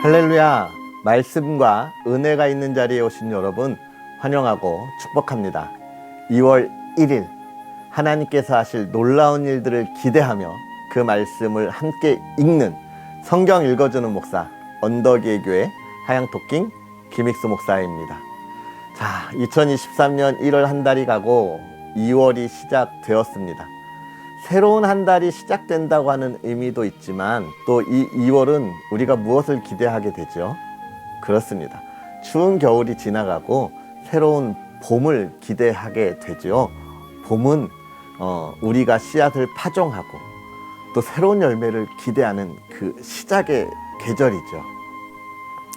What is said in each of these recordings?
할렐루야! 말씀과 은혜가 있는 자리에 오신 여러분 환영하고 축복합니다. 2월 1일 하나님께서 하실 놀라운 일들을 기대하며 그 말씀을 함께 읽는 성경 읽어주는 목사 언덕이의 교회 하양토킹 김익수 목사입니다. 자, 2023년 1월 한 달이 가고 2월이 시작되었습니다. 새로운 한 달이 시작된다고 하는 의미도 있지만 또 이 2월은 우리가 무엇을 기대하게 되죠? 그렇습니다. 추운 겨울이 지나가고 새로운 봄을 기대하게 되죠. 봄은 우리가 씨앗을 파종하고 또 새로운 열매를 기대하는 그 시작의 계절이죠.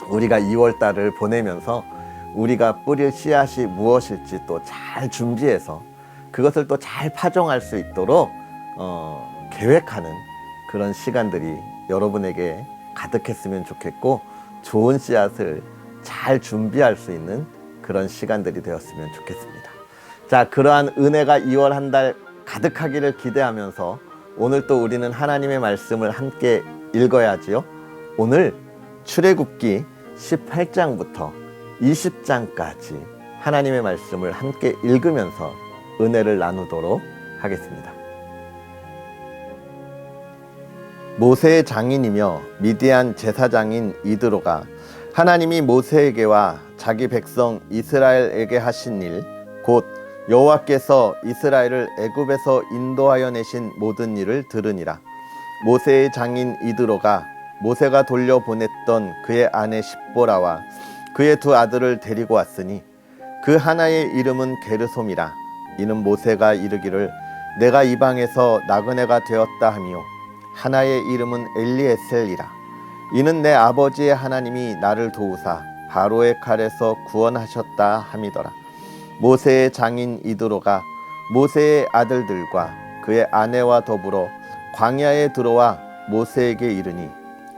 우리가 2월 달을 보내면서 우리가 뿌릴 씨앗이 무엇일지 또 잘 준비해서 그것을 또 잘 파종할 수 있도록 계획하는 그런 시간들이 여러분에게 가득했으면 좋겠고 좋은 씨앗을 잘 준비할 수 있는 그런 시간들이 되었으면 좋겠습니다. 자, 그러한 은혜가 2월 한 달 가득하기를 기대하면서 오늘 또 우리는 하나님의 말씀을 함께 읽어야지요. 오늘 출애굽기 18장부터 20장까지 하나님의 말씀을 함께 읽으면서 은혜를 나누도록 하겠습니다. 모세의 장인이며 미디안 제사장인 이드로가 하나님이 모세에게와 자기 백성 이스라엘에게 하신 일, 곧 여호와께서 이스라엘을 애굽에서 인도하여 내신 모든 일을 들으니라. 모세의 장인 이드로가 모세가 돌려보냈던 그의 아내 십보라와 그의 두 아들을 데리고 왔으니 그 하나의 이름은 게르솜이라. 이는 모세가 이르기를 내가 이방에서 나그네가 되었다 하며 하나의 이름은 엘리에셀이라. 이는 내 아버지의 하나님이 나를 도우사 바로의 칼에서 구원하셨다 함이더라. 모세의 장인 이드로가 모세의 아들들과 그의 아내와 더불어 광야에 들어와 모세에게 이르니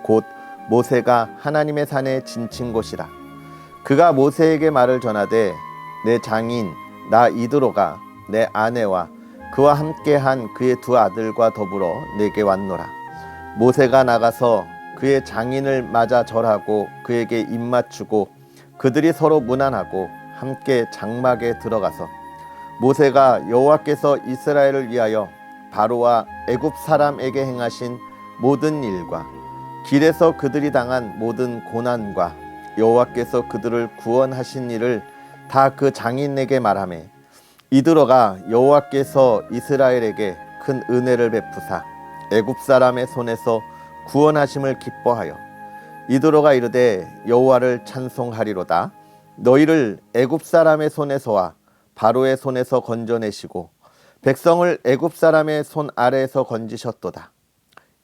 곧 모세가 하나님의 산에 진친 곳이라. 그가 모세에게 말을 전하되 내 장인 나 이드로가 내 아내와 그와 함께한 그의 두 아들과 더불어 내게 왔노라. 모세가 나가서 그의 장인을 맞아 절하고 그에게 입맞추고 그들이 서로 문안하고 함께 장막에 들어가서 모세가 여호와께서 이스라엘을 위하여 바로와 애굽 사람에게 행하신 모든 일과 길에서 그들이 당한 모든 고난과 여호와께서 그들을 구원하신 일을 다 그 장인에게 말하매 이드로가 여호와께서 이스라엘에게 큰 은혜를 베푸사 애굽 사람의 손에서 구원하심을 기뻐하여 이드로가 이르되 여호와를 찬송하리로다. 너희를 애굽 사람의 손에서와 바로의 손에서 건져내시고 백성을 애굽 사람의 손 아래에서 건지셨도다.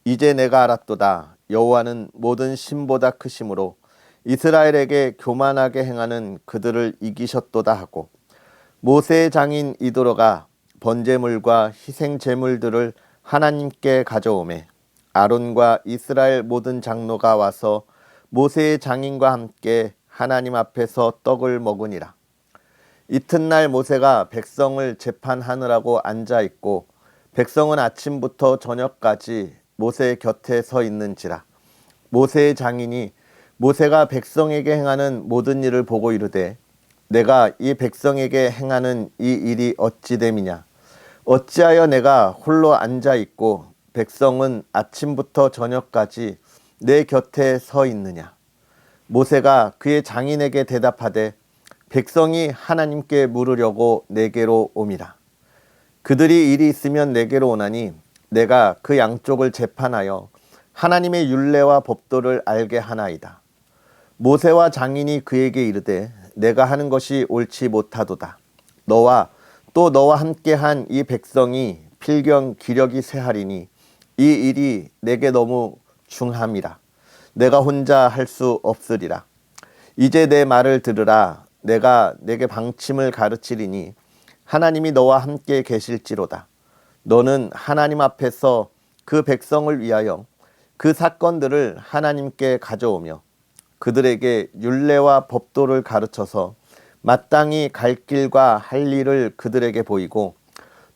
이제 내가 알았도다. 여호와는 모든 신보다 크심으로 이스라엘에게 교만하게 행하는 그들을 이기셨도다 하고 모세의 장인 이드로가 번제물과 희생제물들을 하나님께 가져오매 아론과 이스라엘 모든 장로가 와서 모세의 장인과 함께 하나님 앞에서 떡을 먹으니라. 이튿날 모세가 백성을 재판하느라고 앉아있고 백성은 아침부터 저녁까지 모세의 곁에 서 있는지라. 모세의 장인이 모세가 백성에게 행하는 모든 일을 보고 이르되 내가 이 백성에게 행하는 이 일이 어찌 됨이냐. 어찌하여 내가 홀로 앉아있고 백성은 아침부터 저녁까지 내 곁에 서 있느냐. 모세가 그의 장인에게 대답하되 백성이 하나님께 물으려고 내게로 옴이라. 그들이 일이 있으면 내게로 오나니 내가 그 양쪽을 재판하여 하나님의 율례와 법도를 알게 하나이다. 모세와 장인이 그에게 이르되 내가 하는 것이 옳지 못하도다. 너와 또 너와 함께한 이 백성이 필경 기력이 쇠하리니 이 일이 내게 너무 중함이라. 내가 혼자 할 수 없으리라. 이제 내 말을 들으라. 내가 내게 방침을 가르치리니 하나님이 너와 함께 계실지로다. 너는 하나님 앞에서 그 백성을 위하여 그 사건들을 하나님께 가져오며 그들에게 율례와 법도를 가르쳐서 마땅히 갈 길과 할 일을 그들에게 보이고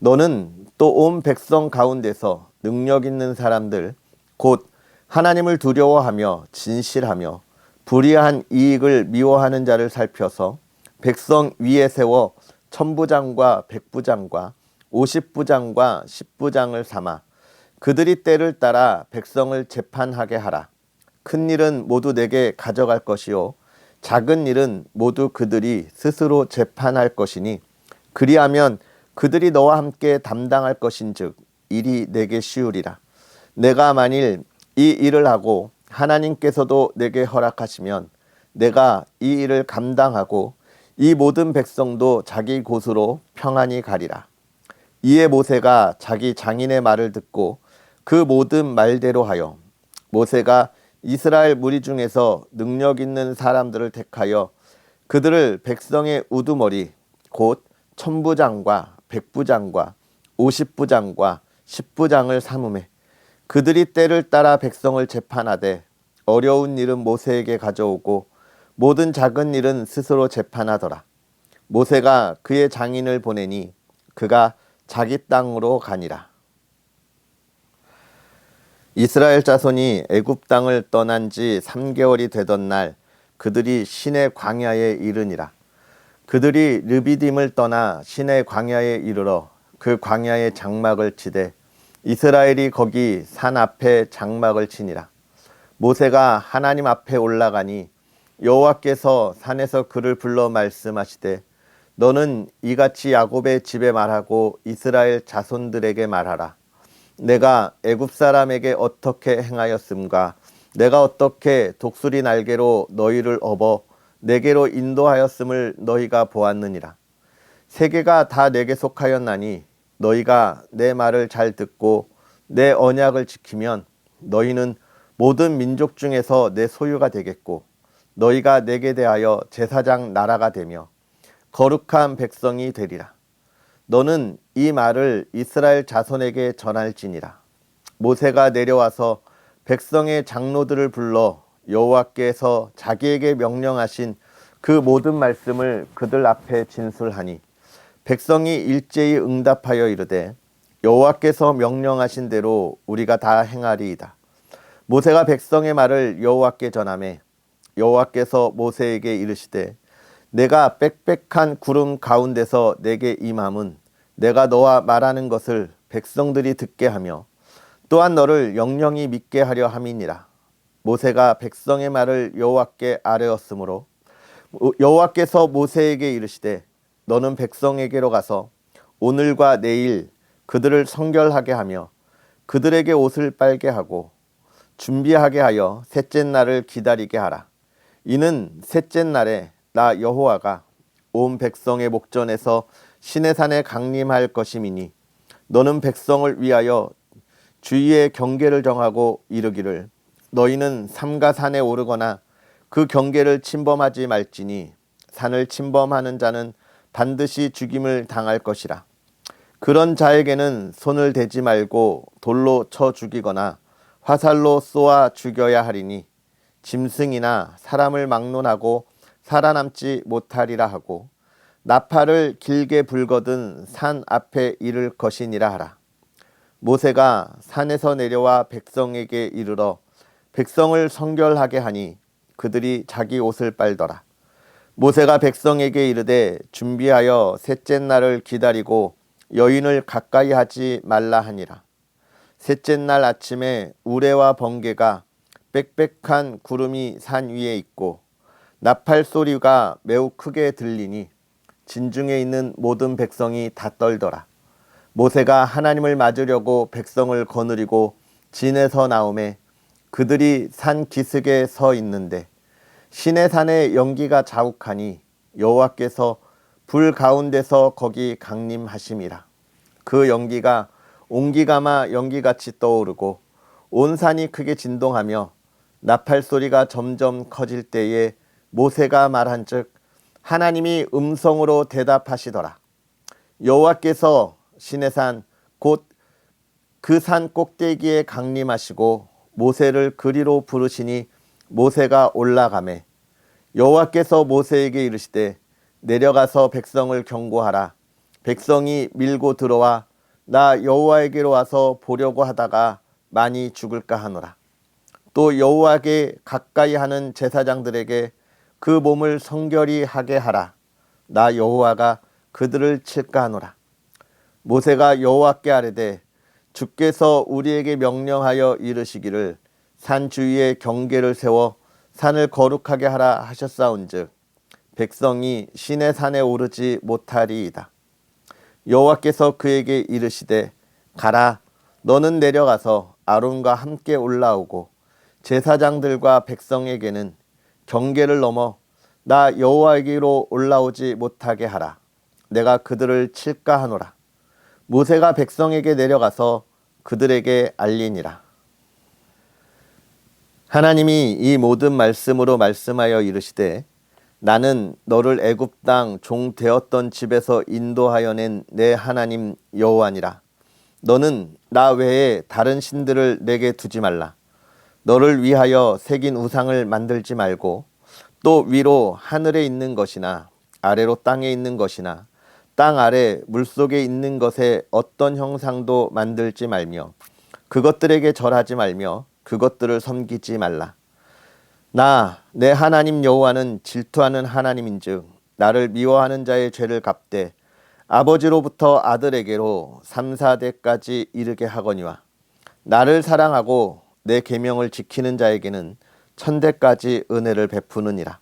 너는 또 온 백성 가운데서 능력 있는 사람들 곧 하나님을 두려워하며 진실하며 불의한 이익을 미워하는 자를 살펴서 백성 위에 세워 천부장과 백부장과 50부장과 10부장을 삼아 그들이 때를 따라 백성을 재판하게 하라. 큰 일은 모두 내게 가져갈 것이요 작은 일은 모두 그들이 스스로 재판할 것이니 그리하면 그들이 너와 함께 담당할 것인즉 일이 내게 쉬우리라. 내가 만일 이 일을 하고 하나님께서도 내게 허락하시면 내가 이 일을 감당하고 이 모든 백성도 자기 곳으로 평안히 가리라. 이에 모세가 자기 장인의 말을 듣고 그 모든 말대로 하여 모세가 이스라엘 무리 중에서 능력 있는 사람들을 택하여 그들을 백성의 우두머리 곧 천부장과 백부장과 50부장과 10부장을 삼음해 그들이 때를 따라 백성을 재판하되 어려운 일은 모세에게 가져오고 모든 작은 일은 스스로 재판하더라. 모세가 그의 장인을 보내니 그가 자기 땅으로 가니라. 이스라엘 자손이 애굽 땅을 떠난 지 3개월이 되던 날 그들이 시내 광야에 이르니라. 그들이 르비딤을 떠나 시내 광야에 이르러 그 광야에 장막을 치되 이스라엘이 거기 산 앞에 장막을 치니라. 모세가 하나님 앞에 올라가니 여호와께서 산에서 그를 불러 말씀하시되 너는 이같이 야곱의 집에 말하고 이스라엘 자손들에게 말하라. 내가 애굽 사람에게 어떻게 행하였음과 내가 어떻게 독수리 날개로 너희를 업어 내게로 인도하였음을 너희가 보았느니라. 세계가 다 내게 속하였나니 너희가 내 말을 잘 듣고 내 언약을 지키면 너희는 모든 민족 중에서 내 소유가 되겠고 너희가 내게 대하여 제사장 나라가 되며 거룩한 백성이 되리라. 너는 이 말을 이스라엘 자손에게 전할지니라. 모세가 내려와서 백성의 장로들을 불러 여호와께서 자기에게 명령하신 그 모든 말씀을 그들 앞에 진술하니 백성이 일제히 응답하여 이르되 여호와께서 명령하신 대로 우리가 다 행하리이다. 모세가 백성의 말을 여호와께 전하매 여호와께서 모세에게 이르시되 내가 빽빽한 구름 가운데서 내게 임함은 내가 너와 말하는 것을 백성들이 듣게 하며 또한 너를 영영히 믿게 하려 함이니라. 모세가 백성의 말을 여호와께 아뢰었으므로 여호와께서 모세에게 이르시되 너는 백성에게로 가서 오늘과 내일 그들을 성결하게 하며 그들에게 옷을 빨게 하고 준비하게 하여 셋째 날을 기다리게 하라. 이는 셋째 날에 나 여호와가 온 백성의 목전에서 시내산에 강림할 것임이니 너는 백성을 위하여 주위의 경계를 정하고 이르기를 너희는 삼가 산에 오르거나 그 경계를 침범하지 말지니 산을 침범하는 자는 반드시 죽임을 당할 것이라. 그런 자에게는 손을 대지 말고 돌로 쳐 죽이거나 화살로 쏘아 죽여야 하리니 짐승이나 사람을 막론하고 살아남지 못하리라 하고 나팔을 길게 불거든 산 앞에 이를 것이니라 하라. 모세가 산에서 내려와 백성에게 이르러 백성을 성결하게 하니 그들이 자기 옷을 빨더라. 모세가 백성에게 이르되 준비하여 셋째 날을 기다리고 여인을 가까이 하지 말라 하니라. 셋째 날 아침에 우레와 번개가 빽빽한 구름이 산 위에 있고 나팔 소리가 매우 크게 들리니 진중에 있는 모든 백성이 다 떨더라. 모세가 하나님을 맞으려고 백성을 거느리고 진에서 나오매 그들이 산 기슭에 서 있는데 시내산에 연기가 자욱하니 여호와께서 불 가운데서 거기 강림하심이라. 그 연기가 옹기가마 연기같이 떠오르고 온 산이 크게 진동하며 나팔 소리가 점점 커질 때에 모세가 말한즉 하나님이 음성으로 대답하시더라. 여호와께서 시내산 곧 그 산 꼭대기에 강림하시고 모세를 그리로 부르시니 모세가 올라가매 여호와께서 모세에게 이르시되 내려가서 백성을 경고하라. 백성이 밀고 들어와 나 여호와에게로 와서 보려고 하다가 많이 죽을까 하노라. 또 여호와께 가까이 하는 제사장들에게 그 몸을 성결히 하게 하라. 나 여호와가 그들을 칠까 하노라. 모세가 여호와께 아뢰되 주께서 우리에게 명령하여 이르시기를 산 주위에 경계를 세워 산을 거룩하게 하라 하셨사온즉 백성이 신의 산에 오르지 못하리이다. 여호와께서 그에게 이르시되 가라. 너는 내려가서 아론과 함께 올라오고 제사장들과 백성에게는 경계를 넘어 나 여호와에게로 올라오지 못하게 하라. 내가 그들을 칠까 하노라. 모세가 백성에게 내려가서 그들에게 알리니라. 하나님이 이 모든 말씀으로 말씀하여 이르시되 나는 너를 애굽 땅 종 되었던 집에서 인도하여 낸 내 하나님 여호와니라. 너는 나 외에 다른 신들을 내게 두지 말라. 너를 위하여 새긴 우상을 만들지 말고 또 위로 하늘에 있는 것이나 아래로 땅에 있는 것이나 땅 아래 물속에 있는 것에 어떤 형상도 만들지 말며 그것들에게 절하지 말며 그것들을 섬기지 말라. 나 내 하나님 여호와는 질투하는 하나님인즉 나를 미워하는 자의 죄를 갚되 아버지로부터 아들에게로 3, 4대까지 이르게 하거니와 나를 사랑하고 내 계명을 지키는 자에게는 1000대까지 은혜를 베푸느니라.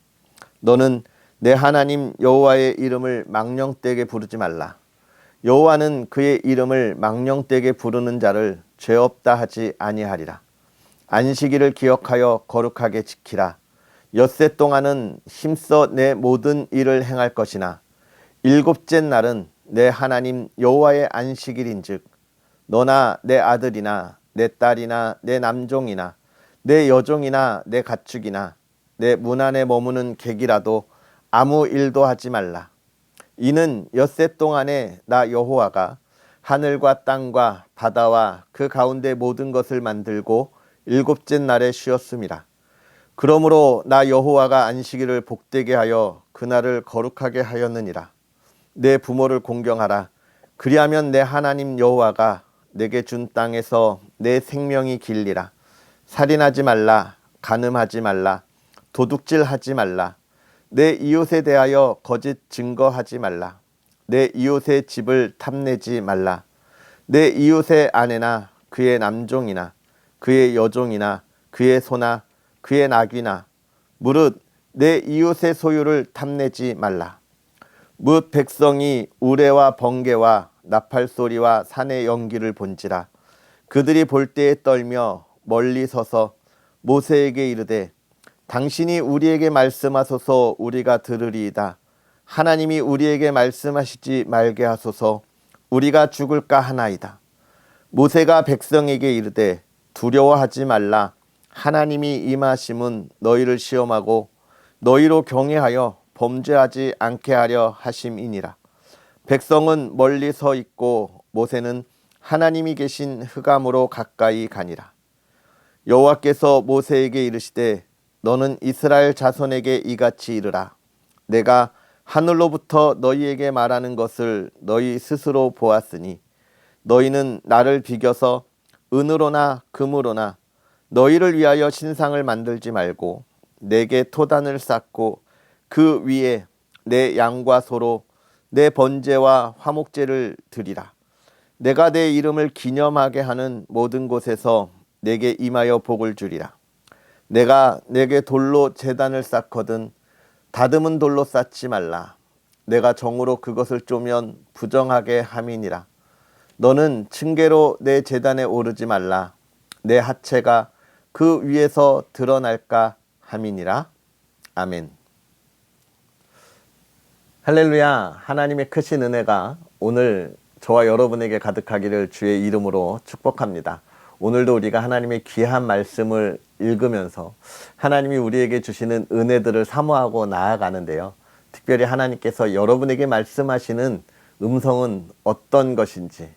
너는 내 하나님 여호와의 이름을 망령되게 부르지 말라. 여호와는 그의 이름을 망령되게 부르는 자를 죄 없다 하지 아니하리라. 안식일을 기억하여 거룩하게 지키라. 엿새 동안은 힘써 내 모든 일을 행할 것이나 일곱째 날은 내 하나님 여호와의 안식일인즉 너나 내 아들이나 내 딸이나 내 남종이나 내 여종이나 내 가축이나 내 문 안에 머무는 객이라도 아무 일도 하지 말라. 이는 엿새 동안에 나 여호와가 하늘과 땅과 바다와 그 가운데 모든 것을 만들고 일곱째 날에 쉬었음이라. 그러므로 나 여호와가 안식일을 복되게 하여 그날을 거룩하게 하였느니라. 내 부모를 공경하라. 그리하면 내 하나님 여호와가 내게 준 땅에서 내 생명이 길리라. 살인하지 말라. 간음하지 말라. 도둑질하지 말라. 내 이웃에 대하여 거짓 증거하지 말라. 내 이웃의 집을 탐내지 말라. 내 이웃의 아내나 그의 남종이나 그의 여종이나 그의 소나 그의 나귀나 무릇 내 이웃의 소유를 탐내지 말라. 뭇 백성이 우레와 번개와 나팔 소리와 산의 연기를 본지라. 그들이 볼 때에 떨며 멀리 서서 모세에게 이르되 당신이 우리에게 말씀하소서 우리가 들으리이다. 하나님이 우리에게 말씀하시지 말게 하소서 우리가 죽을까 하나이다. 모세가 백성에게 이르되 두려워하지 말라. 하나님이 임하심은 너희를 시험하고 너희로 경외하여 범죄하지 않게 하려 하심이니라. 백성은 멀리 서 있고 모세는 하나님이 계신 흑암으로 가까이 가니라. 여호와께서 모세에게 이르시되 너는 이스라엘 자손에게 이같이 이르라. 내가 하늘로부터 너희에게 말하는 것을 너희 스스로 보았으니 너희는 나를 비겨서 은으로나 금으로나 너희를 위하여 신상을 만들지 말고 내게 토단을 쌓고 그 위에 내 양과 소로 내 번제와 화목제를 드리라. 내가 내 이름을 기념하게 하는 모든 곳에서 내게 임하여 복을 주리라. 내가 내게 돌로 제단을 쌓거든 다듬은 돌로 쌓지 말라. 내가 정으로 그것을 쪼면 부정하게 함이니라. 너는 층계로 내 제단에 오르지 말라. 내 하체가 그 위에서 드러날까 함이니라. 아멘. 할렐루야. 하나님의 크신 은혜가 오늘 저와 여러분에게 가득하기를 주의 이름으로 축복합니다. 오늘도 우리가 하나님의 귀한 말씀을 읽으면서 하나님이 우리에게 주시는 은혜들을 사모하고 나아가는데요. 특별히 하나님께서 여러분에게 말씀하시는 음성은 어떤 것인지,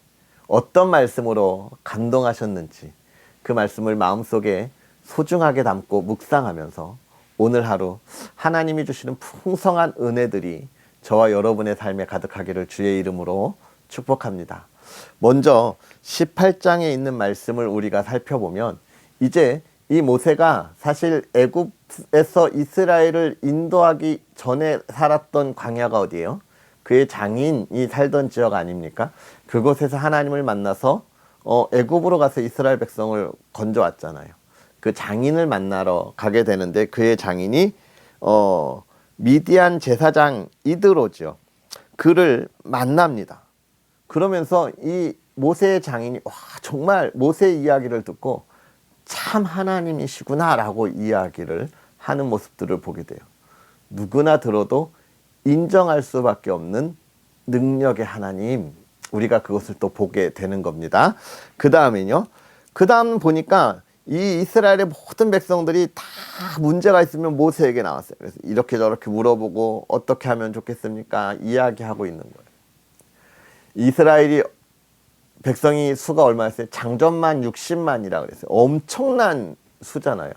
어떤 말씀으로 감동하셨는지 그 말씀을 마음속에 소중하게 담고 묵상하면서 오늘 하루 하나님이 주시는 풍성한 은혜들이 저와 여러분의 삶에 가득하기를 주의 이름으로 축복합니다. 먼저 18장에 있는 말씀을 우리가 살펴보면 이제 이 모세가 사실 애굽에서 이스라엘을 인도하기 전에 살았던 광야가 어디예요? 그의 장인이 살던 지역 아닙니까? 그곳에서 하나님을 만나서 애굽으로 가서 이스라엘 백성을 건져왔잖아요. 그 장인을 만나러 가게 되는데 그의 장인이 미디안 제사장 이드로죠. 그를 만납니다. 그러면서 이 모세의 장인이 와, 정말 모세의 이야기를 듣고 참 하나님이시구나 라고 이야기를 하는 모습들을 보게 돼요. 누구나 들어도 인정할 수밖에 없는 능력의 하나님, 우리가 그것을 또 보게 되는 겁니다. 그 다음에요. 그 다음 보니까 이 이스라엘의 모든 백성들이 다 문제가 있으면 모세에게 나왔어요. 그래서 이렇게 저렇게 물어보고 어떻게 하면 좋겠습니까? 이야기하고 있는 거예요. 이스라엘이 백성이 수가 얼마였어요? 장전만 60만이라 그랬어요. 엄청난 수잖아요.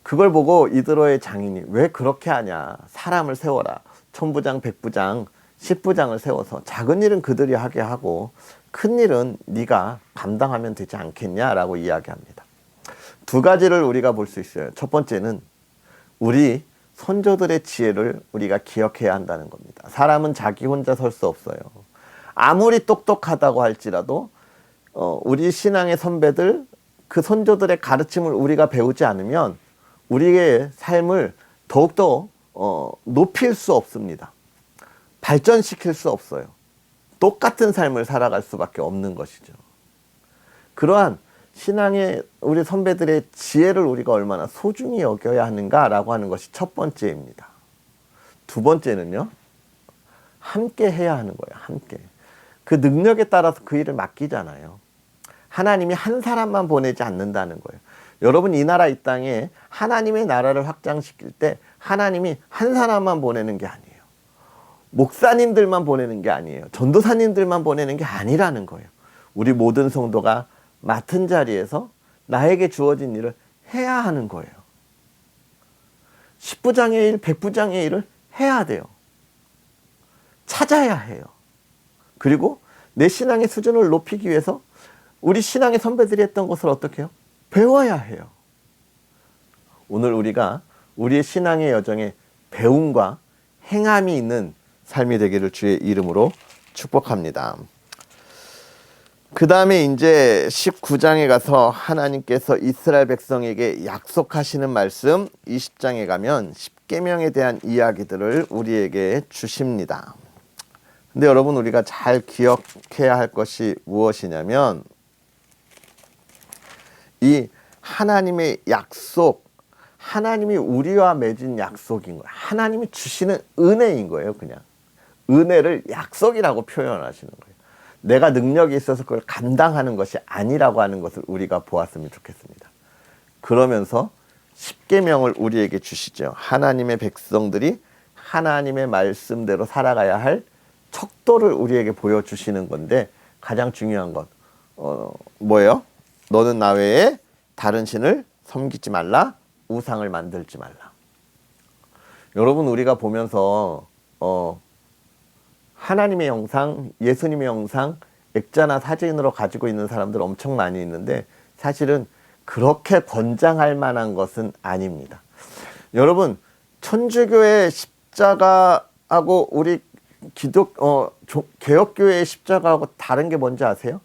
그걸 보고 이드로의 장인이 왜 그렇게 하냐? 사람을 세워라. 천부장, 백부장, 십부장을 세워서 작은 일은 그들이 하게 하고 큰 일은 네가 감당하면 되지 않겠냐라고 이야기합니다. 두 가지를 우리가 볼 수 있어요. 첫 번째는 우리 선조들의 지혜를 우리가 기억해야 한다는 겁니다. 사람은 자기 혼자 설 수 없어요. 아무리 똑똑하다고 할지라도 우리 신앙의 선배들, 그 선조들의 가르침을 우리가 배우지 않으면 우리의 삶을 더욱더 높일 수 없습니다. 발전시킬 수 없어요. 똑같은 삶을 살아갈 수밖에 없는 것이죠. 그러한 신앙의 우리 선배들의 지혜를 우리가 얼마나 소중히 여겨야 하는가라고 하는 것이 첫 번째입니다. 두 번째는요, 함께 해야 하는 거예요. 함께. 그 능력에 따라서 그 일을 맡기잖아요. 하나님이 한 사람만 보내지 않는다는 거예요. 여러분, 이 나라 이 땅에 하나님의 나라를 확장시킬 때 하나님이 한 사람만 보내는 게 아니에요. 목사님들만 보내는 게 아니에요. 전도사님들만 보내는 게 아니라는 거예요. 우리 모든 성도가 맡은 자리에서 나에게 주어진 일을 해야 하는 거예요. 십부장의 일, 백부장의 일을 해야 돼요. 찾아야 해요. 그리고 내 신앙의 수준을 높이기 위해서 우리 신앙의 선배들이 했던 것을 어떻게 해요? 배워야 해요. 오늘 우리가 우리의 신앙의 여정에 배움과 행함이 있는 삶이 되기를 주의 이름으로 축복합니다. 그 다음에 이제 19장에 가서 하나님께서 이스라엘 백성에게 약속하시는 말씀 20장에 가면 십계명에 대한 이야기들을 우리에게 주십니다. 근데 여러분, 우리가 잘 기억해야 할 것이 무엇이냐면 이 하나님의 약속, 하나님이 우리와 맺은 약속인 거예요. 하나님이 주시는 은혜인 거예요. 그냥 은혜를 약속이라고 표현하시는 거예요. 내가 능력이 있어서 그걸 감당하는 것이 아니라고 하는 것을 우리가 보았으면 좋겠습니다. 그러면서 십계명을 우리에게 주시죠. 하나님의 백성들이 하나님의 말씀대로 살아가야 할 척도를 우리에게 보여주시는 건데, 가장 중요한 것 뭐예요? 너는 나 외에 다른 신을 섬기지 말라, 우상을 만들지 말라. 여러분, 우리가 보면서 하나님의 형상, 예수님의 형상 액자나 사진으로 가지고 있는 사람들 엄청 많이 있는데 사실은 그렇게 권장할 만한 것은 아닙니다. 여러분, 천주교의 십자가하고 우리 개혁교회의 십자가하고 다른 게 뭔지 아세요?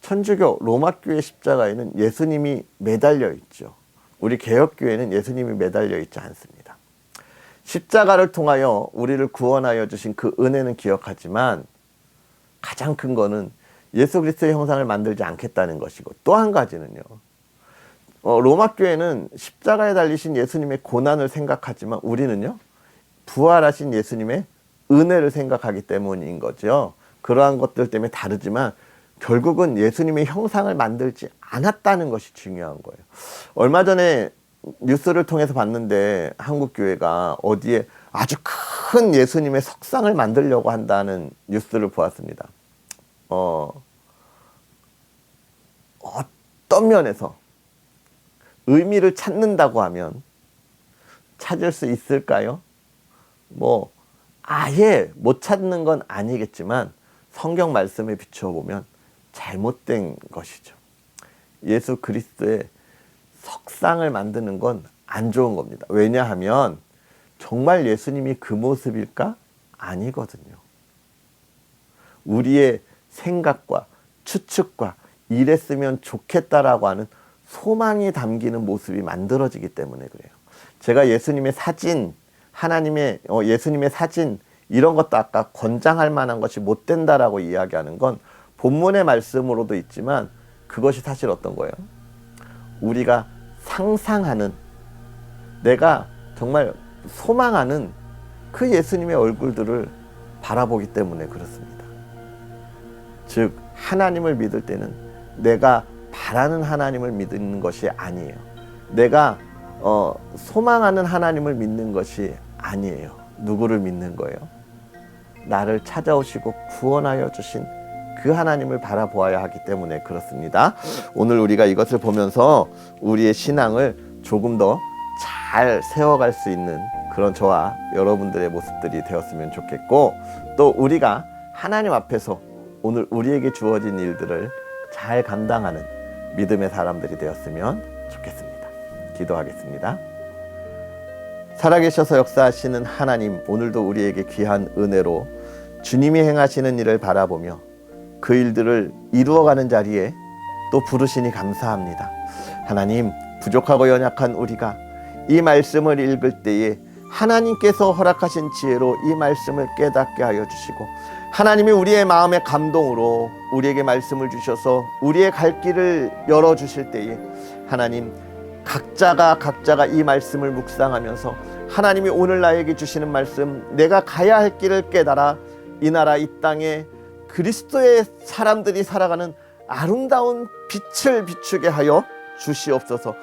천주교 로마교회 십자가에는 예수님이 매달려 있죠. 우리 개혁교회는 예수님이 매달려 있지 않습니다. 십자가를 통하여 우리를 구원하여 주신 그 은혜는 기억하지만 가장 큰 거는 예수 그리스도의 형상을 만들지 않겠다는 것이고, 또 한 가지는요, 로마교회는 십자가에 달리신 예수님의 고난을 생각하지만 우리는요, 부활하신 예수님의 은혜를 생각하기 때문인 거죠. 그러한 것들 때문에 다르지만 결국은 예수님의 형상을 만들지 않았다는 것이 중요한 거예요. 얼마 전에 뉴스를 통해서 봤는데 한국 교회가 어디에 아주 큰 예수님의 석상을 만들려고 한다는 뉴스를 보았습니다. 어떤 면에서 의미를 찾는다고 하면 찾을 수 있을까요? 뭐 아예 못 찾는 건 아니겠지만 성경 말씀에 비추어 보면 잘못된 것이죠. 예수 그리스도의 석상을 만드는 건 안 좋은 겁니다. 왜냐하면 정말 예수님이 그 모습일까? 아니거든요. 우리의 생각과 추측과 이랬으면 좋겠다라고 하는 소망이 담기는 모습이 만들어지기 때문에 그래요. 제가 예수님의 사진, 예수님의 사진 이런 것도 아까 권장할 만한 것이 못 된다라고 이야기하는 건 본문의 말씀으로도 있지만 그것이 사실 어떤 거예요? 우리가 상상하는, 내가 정말 소망하는 그 예수님의 얼굴들을 바라보기 때문에 그렇습니다. 즉 하나님을 믿을 때는 내가 바라는 하나님을 믿는 것이 아니에요. 내가 소망하는 하나님을 믿는 것이 아니에요. 누구를 믿는 거예요? 나를 찾아오시고 구원하여 주신 그 하나님을 바라보아야 하기 때문에 그렇습니다. 오늘 우리가 이것을 보면서 우리의 신앙을 조금 더 잘 세워갈 수 있는 그런 저와 여러분들의 모습들이 되었으면 좋겠고, 또 우리가 하나님 앞에서 오늘 우리에게 주어진 일들을 잘 감당하는 믿음의 사람들이 되었으면 좋겠습니다. 기도하겠습니다. 살아계셔서 역사하시는 하나님, 오늘도 우리에게 귀한 은혜로 주님이 행하시는 일을 바라보며 그 일들을 이루어가는 자리에 또 부르시니 감사합니다. 하나님, 부족하고 연약한 우리가 이 말씀을 읽을 때에 하나님께서 허락하신 지혜로 이 말씀을 깨닫게 하여 주시고, 하나님이 우리의 마음의 감동으로 우리에게 말씀을 주셔서 우리의 갈 길을 열어주실 때에 하나님, 각자가 이 말씀을 묵상하면서 하나님이 오늘 나에게 주시는 말씀, 내가 가야 할 길을 깨달아 이 나라 이 땅에 그리스도의 사람들이 살아가는 아름다운 빛을 비추게 하여 주시옵소서.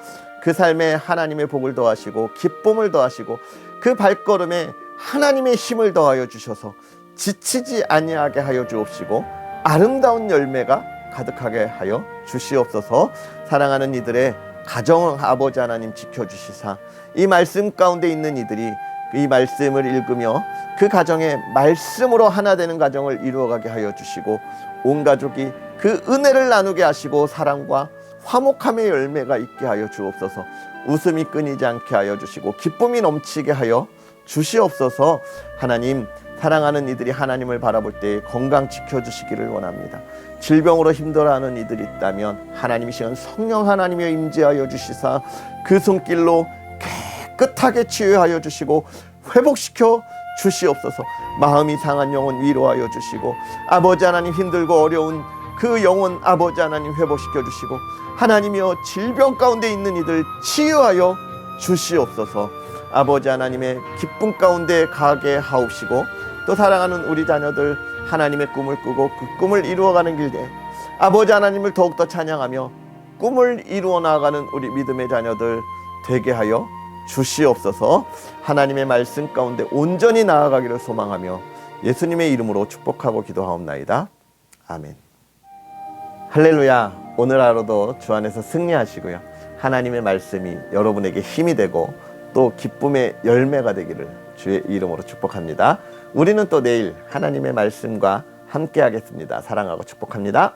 그 삶에 하나님의 복을 더하시고 기쁨을 더하시고 그 발걸음에 하나님의 힘을 더하여 주셔서 지치지 아니하게 하여 주옵시고 아름다운 열매가 가득하게 하여 주시옵소서. 사랑하는 이들의 가정 아버지 하나님 지켜주시사 이 말씀 가운데 있는 이들이 이 말씀을 읽으며 그 가정에 말씀으로 하나 되는 가정을 이루어가게 하여 주시고, 온 가족이 그 은혜를 나누게 하시고 사랑과 화목함의 열매가 있게 하여 주옵소서. 웃음이 끊이지 않게 하여 주시고 기쁨이 넘치게 하여 주시옵소서. 하나님, 사랑하는 이들이 하나님을 바라볼 때 건강 지켜주시기를 원합니다. 질병으로 힘들어하는 이들이 있다면 하나님 이 시간 성령 하나님여 임재하여 주시사 그 손길로 깨끗하게 치유하여 주시고 회복시켜 주시옵소서. 마음이 상한 영혼 위로하여 주시고, 아버지 하나님 힘들고 어려운 그 영혼 아버지 하나님 회복시켜 주시고, 하나님이여 질병 가운데 있는 이들 치유하여 주시옵소서. 아버지 하나님의 기쁨 가운데 가게 하옵시고, 또 사랑하는 우리 자녀들 하나님의 꿈을 꾸고 그 꿈을 이루어가는 길에 아버지 하나님을 더욱더 찬양하며 꿈을 이루어 나가는 우리 믿음의 자녀들 되게 하여 주시옵소서. 하나님의 말씀 가운데 온전히 나아가기를 소망하며 예수님의 이름으로 축복하고 기도하옵나이다. 아멘. 할렐루야. 오늘 하루도 주 안에서 승리하시고요, 하나님의 말씀이 여러분에게 힘이 되고 또 기쁨의 열매가 되기를 주의 이름으로 축복합니다. 우리는 또 내일 하나님의 말씀과 함께 하겠습니다. 사랑하고 축복합니다.